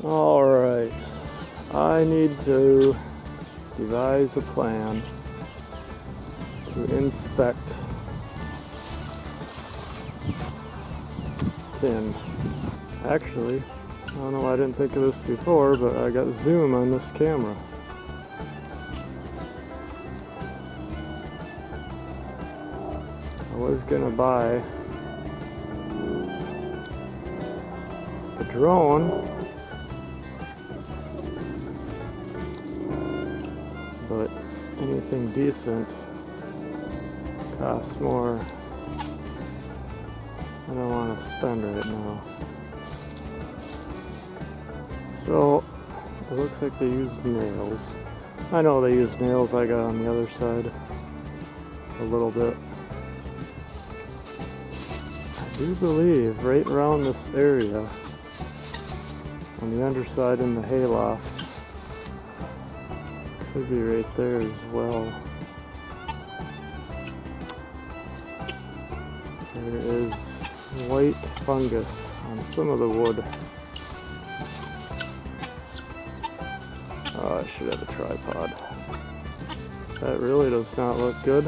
Alright, I need to devise a plan to inspect tin. Actually, I don't know why I didn't think of this before, but I got zoom on this camera. I was gonna buy a drone, but anything decent costs more. I don't want to spend right now. So it looks like they used nails. I know they used nails. I got on the other side a little bit. I do believe right around this area on the underside in the hayloft could be right there as well. There is white fungus on some of the wood. Oh, I should have a tripod. That really does not look good.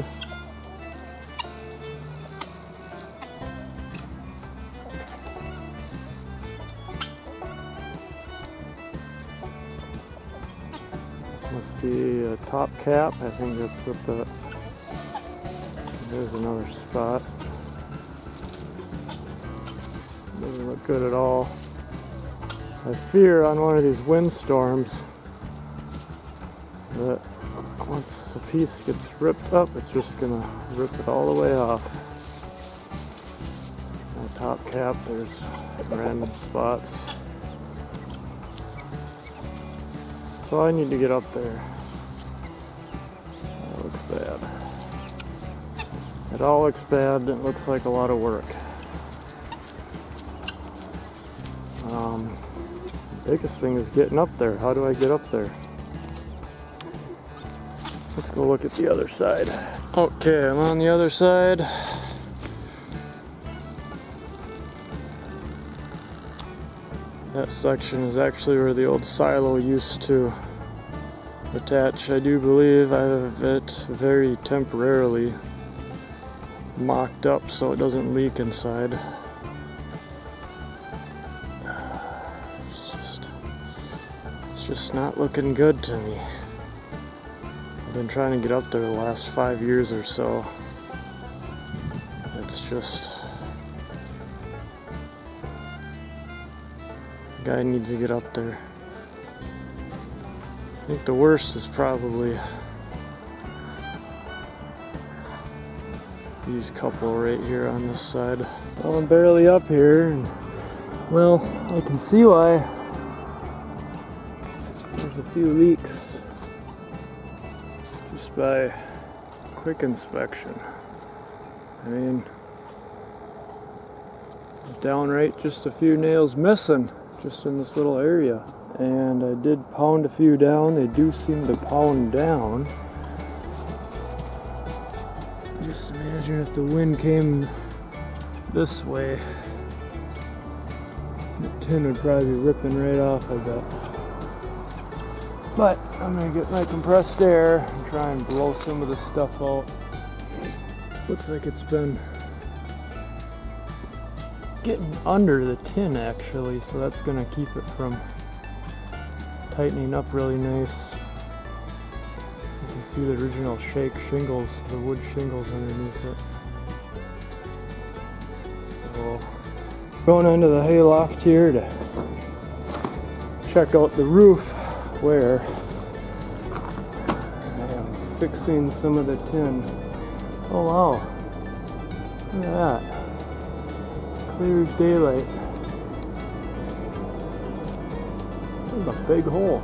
Must be a top cap. I think that's what the... There's another spot. Doesn't look good at all. I fear on one of these windstorms that once a piece gets ripped up, it's just gonna rip it all the way off. That top cap, there's random spots. So I need to get up there. That looks bad. It all looks bad. It looks like a lot of work. The biggest thing is getting up there. How do I get up there? Let's go look at the other side. Okay, I'm on the other side. That section is actually where the old silo used to attach. I do believe I have it very temporarily mocked up so it doesn't leak inside. It's just not looking good to me. I've been trying to get up there the last 5 years or so. It's just... Guy needs to get up there. I think the worst is probably these couple right here on this side. Well, I'm barely up here, and well, I can see why. There's a few leaks just by quick inspection. I mean, downright just a few nails missing just in this little area. And I did pound a few down. They do seem to pound down. Just imagine if the wind came this way, the tin would probably be ripping right off, I bet. But I'm gonna get my compressed air and try and blow some of this stuff out. Looks like it's been getting under the tin actually, so that's gonna keep it from tightening up really nice. You can see the original shake shingles, the wood shingles underneath it. So going into the hayloft here to check out the roof where I am fixing some of the tin. Oh wow, look at that. Clear as daylight. There's a big hole.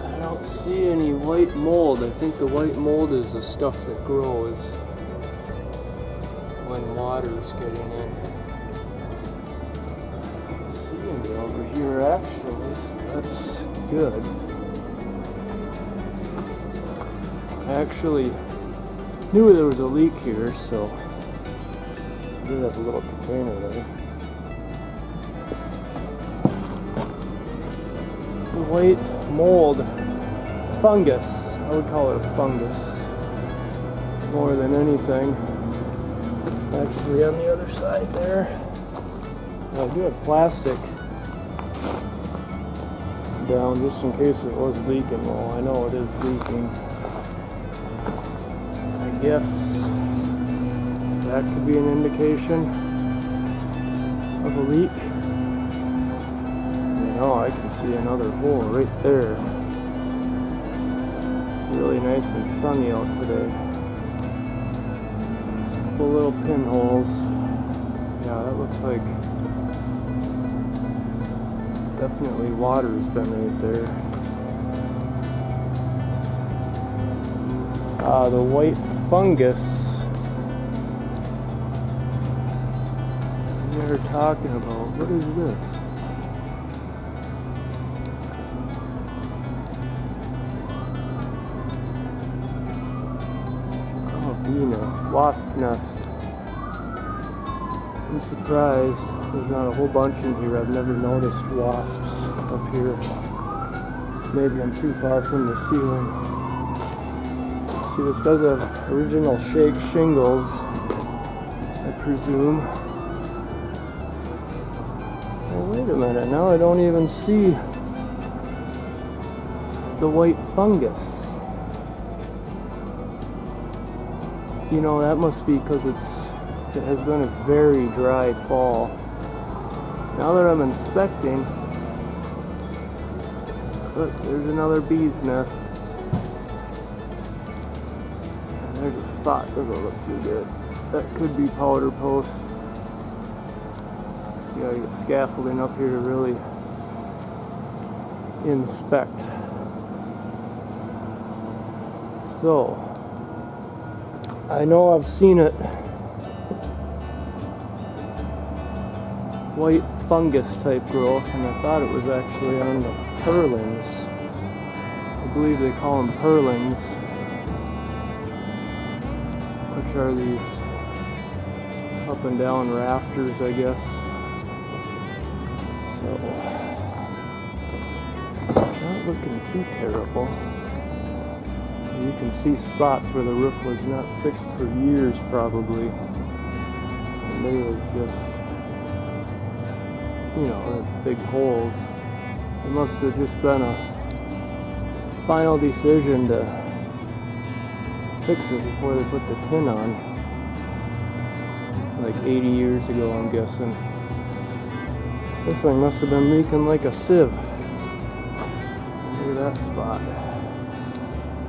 I don't see any white mold. I think the white mold is the stuff that grows when water's getting in. I don't see any over here actually, so that's good. I actually knew there was a leak here, so I did have a little container there. white mold. Fungus. I would call it a fungus more than anything. Actually, on the other side there, I do have plastic down just in case it was leaking. Well, I know it is leaking. I guess that could be an indication of a leak. I can see another hole right there. It's really nice and sunny out today. Couple little pinholes. Yeah, that looks like definitely water's been right there. The white fungus they're talking about. What is this? Bee nest, wasp nest. I'm surprised there's not a whole bunch in here. I've never noticed wasps up here. Maybe I'm too far from the ceiling. See, this does have original shake shingles, I presume. Oh, wait a minute, now I don't even see the white fungus. You know, that must be because it has been a very dry fall. Now that I'm inspecting, look, there's another bee's nest. And there's a spot, doesn't look too good. That could be powder post. You gotta get scaffolding up here to really inspect. So, I know I've seen it. White fungus type growth, and I thought it was actually on the purlins. I believe they call them purlins, which are these up and down rafters, I guess. So, not looking too terrible. You can see spots where the roof was not fixed for years, probably. And they were just, you know, there's big holes. It must have just been a final decision to fix it before they put the tin on. Like 80 years ago, I'm guessing. This thing must have been leaking like a sieve. Look at that spot.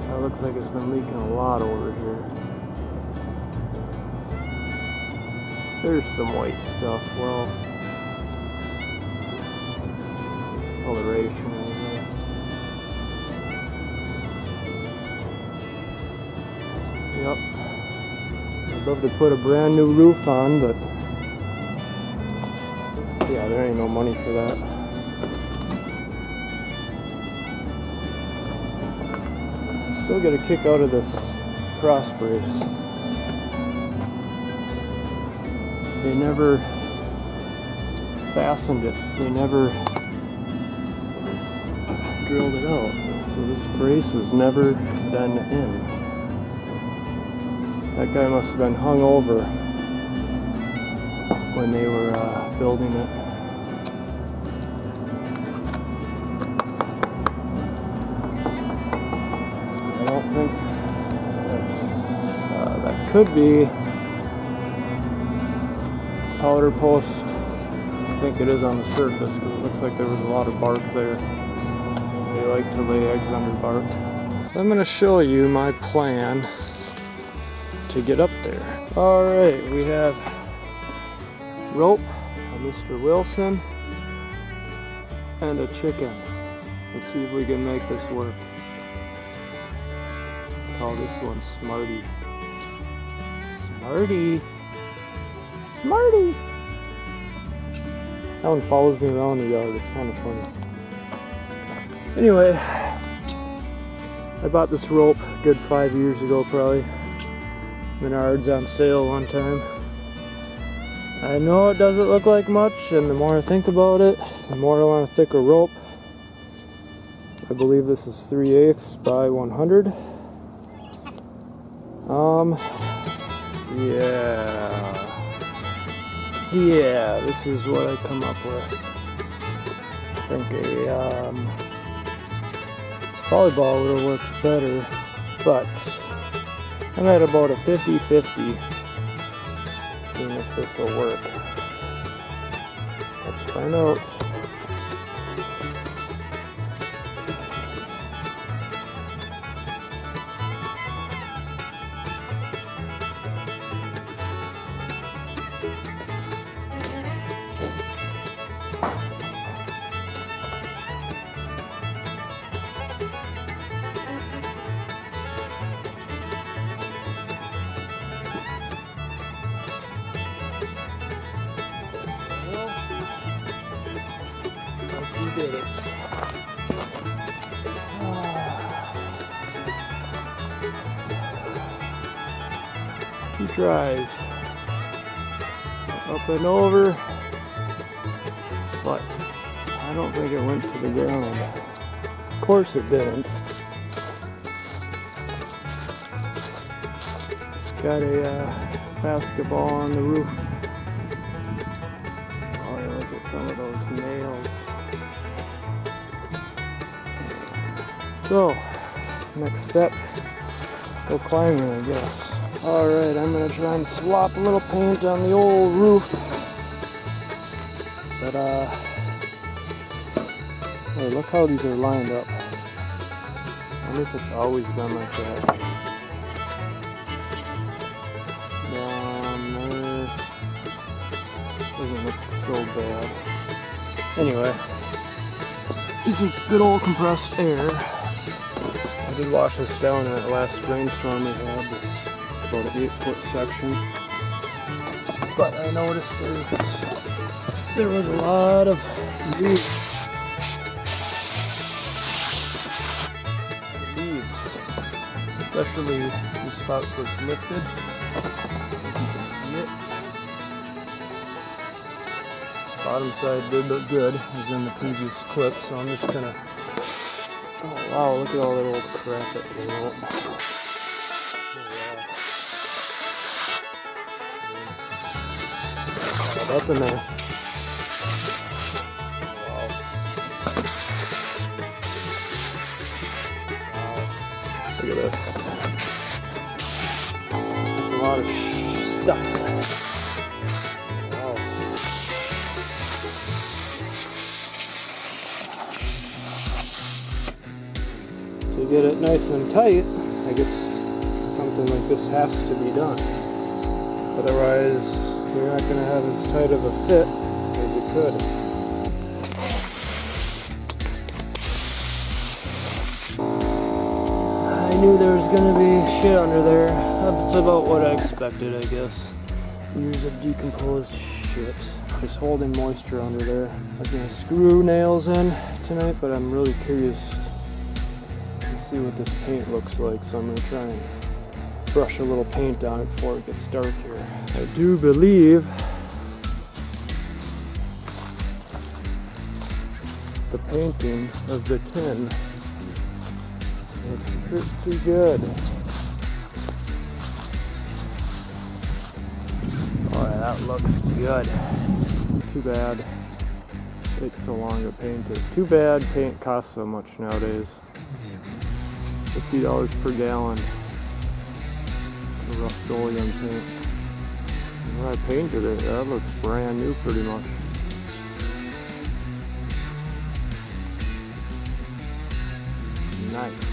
That looks like it's been leaking a lot over here. There's some white stuff. Well, discoloration right there. Yep. I'd love to put a brand new roof on, but yeah, there ain't no money for that. Still get a kick out of this cross brace. They never fastened it. They never drilled it out. So this brace has never been in. That guy must have been hung over when they were building it. I don't think that could be powder post. I think it is on the surface because it looks like there was a lot of bark there. They like to lay eggs under bark. I'm going to show you my plan to get up there. Alright, we have rope, a Mr. Wilson, and a chicken. Let's see if we can make this work. Call this one Smarty. Smarty! Smarty! That one follows me around the yard. It's kind of funny. Anyway, I bought this rope a good 5 years ago probably. Menards on sale one time. I know it doesn't look like much, and the more I think about it, the more I want a thicker rope. I believe this is 3/8 by 100. Yeah, this is what I come up with. I think a volleyball would have worked better, but I'm at about a 50-50. Seeing if this will work. Let's find out. Did it. Two tries. Up and over. But I don't think it went to the ground. Of course it didn't. Got a basketball on the roof. Oh, yeah, look at some of those nails. So, next step, go climbing, I guess. Alright, I'm going to try and slop a little paint on the old roof. But, hey, look how these are lined up. I wonder if it's always been like that. Down there. Doesn't look so bad. Anyway, this is good old compressed air. I did wash this down in that last rainstorm we had, this about an 8-foot section. But I noticed there was a lot of leaves. Especially the spot was lifted. If you can see it. Bottom side did look good, as in the previous clip, so I'm just gonna. Oh wow, look at all that old crap that came out. Oh, up in there. Wow. Wow. Look at this. That's a lot of stuff. Wow. To get it nice and tight, I guess something like this has to be done. Otherwise, you're not going to have as tight of a fit as you could. I knew there was going to be shit under there. That's about what I expected, I guess. Years of decomposed shit. Just holding moisture under there. I was going to screw nails in tonight, but I'm really curious see what this paint looks like, so I'm going to try and brush a little paint on it before it gets dark here. I do believe the painting of the tin looks pretty good. Oh, that looks good. Too bad it takes so long to paint it. Too bad paint costs so much nowadays. $50 per gallon for Rust-Oleum paint. When I painted it, that looks brand new pretty much. Nice.